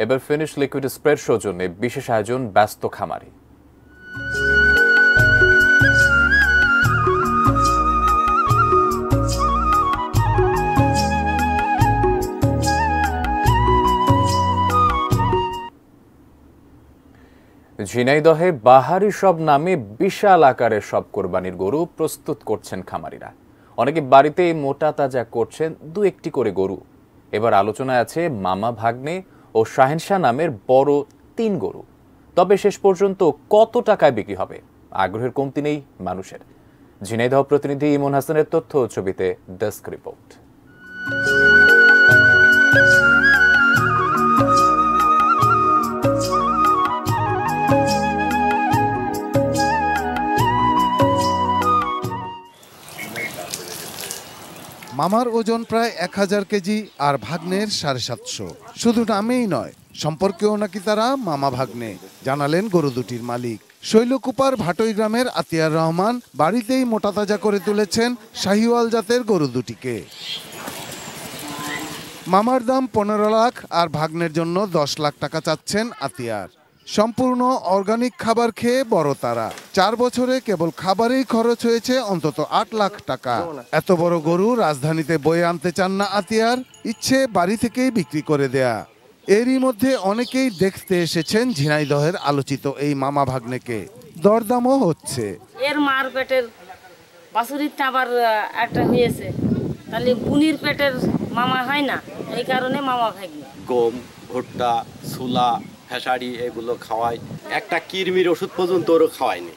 এবার finish liquid spread সৌজন্যে বিশেষ আয়োজন ব্যস্ত খামারি। ঝিনাইদহে বাহারি সব নামে বিশাল আকারের সব কোরবানির গরু প্রস্তুত করছেন খামারিরা। অনেকে বাড়িতে মোটা তাজা করছেন দু একটি করে গরু। এবার আলোচনায় আছে মামা ভাগ্নে ও শাহেনশাহ নামের বড় ৩ গরু। তবে শেষ পর্যন্ত কত টাকায় বিক্রি হবে আগ্রহের কমতি নেই মানুষের। ঝিনাইদহ প্রতিনিধি ইমন হাসানের তথ্য, ছবিতে ডেস্ক রিপোর্ট। মামার ওজন প্রায় ১০০০ কেজি আর ভাগ্নের ৭৫০। শুধু নামেই নয়, সম্পর্কেও নাকি তারা মামা ভাগ্নে, জানালেন গরু দুটির মালিক। শৈলকুপার ভাটই গ্রামের আতিয়ার রহমান বাড়িতেই মোটা তাজা করে তুলেছেন শাহিওয়াল জাতের গরু দুটিকে। মামার দাম ১৫ লাখ আর ভাগ্নের জন্য ১০ লাখ টাকা চাচ্ছেন আতিয়ার। সম্পূর্ণ অর্গানিক খাবার খেয়ে বড় তারা। ৪ বছরে কেবল খাবারেই খরচ হয়েছে অন্তত ৮ লাখ টাকা। এত বড় গরু রাজধানীতে বয়ে আনতে চান না আতিয়ার, ইচ্ছে বাড়ি থেকেই বিক্রি করে দেয়া। এরই মধ্যে অনেকেই দেখতে এসেছেন ঝিনাইদহের আলোচিত এই মামা ভাগ্নেকে। দরদামও হচ্ছে। এর মার পেটের বাছুরিটা আবার একটা হয়েছে, তাহলে বুনির পেটের মামা হয় না, এই কারণে মামা ভাগ্নে। গম, ভুট্টা, ছোলা, ফেসারি এগুলো খাওয়াই, একটা কিরমির ওষুধ পর্যন্ত ওরও খাওয়ায়নি।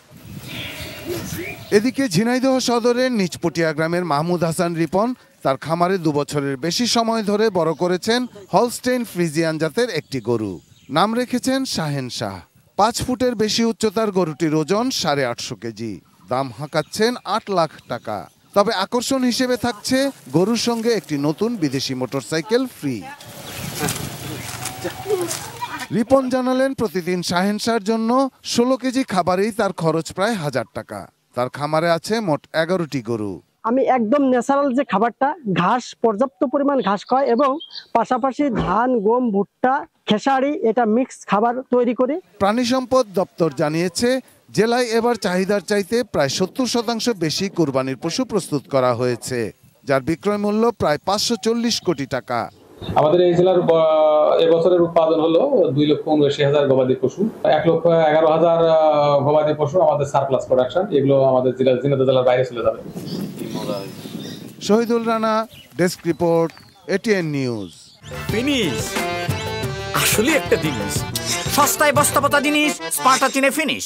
এদিকে ঝিনাইদহ সদরের নিচপটিয়া গ্রামের মাহমুদ হাসান রিপন তার খামারে ২ বছরের বেশি সময় ধরে বড় করেছেন হলস্টেইন ফ্রিজিয়ান জাতের একটি গরু। নাম রেখেছেন শাহেনশাহ। ৫ ফুটের বেশি উচ্চতার গরুটির ওজন ৮৫০ কেজি। দাম হাঁকাচ্ছেন ৮ লাখ টাকা। তবে আকর্ষণ হিসেবে থাকছে গরুর সঙ্গে একটি নতুন বিদেশি মোটরসাইকেল ফ্রি। রিপন জানালেন, প্রতিদিন শাহেনশাহর জন্য ১৬ কেজি খাবারেই তার খরচ প্রায় ১০০০ টাকা। তার খামারে আছে মোট ১১টি গরু। আমি একদম ন্যাচারাল যে খাবারটা, ঘাস, পর্যাপ্ত পরিমাণ ঘাস খায় এবং পাশাপাশি ধান, গম, ভুট্টা, খেসারি, এটা মিক্স খাবার তৈরি করি। প্রাণী সম্পদ দপ্তর জানিয়েছে, জেলায় এবার চাহিদার চাইতে প্রায় ৭০% বেশি কুরবানির পশু প্রস্তুত করা হয়েছে, যার বিক্রয় মূল্য প্রায় ৫৪০ কোটি টাকা। আমাদের এই জেলার এবছরের উৎপাদন হলো ২,৭৯,০০০ গবাদি পশু, ১,১১,০০০ গবাদি পশু আমাদের সারপ্লাস প্রোডাকশন। এগুলো আমাদের ঝিনাইদহ জেলার বাইরে চলে যাবে। Shahidul Rana, desk report, ATN news. Finish আসলে একটা জিনিস, সস্তায় বস্তাপতা জিনিস, স্পার্টা চিনে ফিনিশ।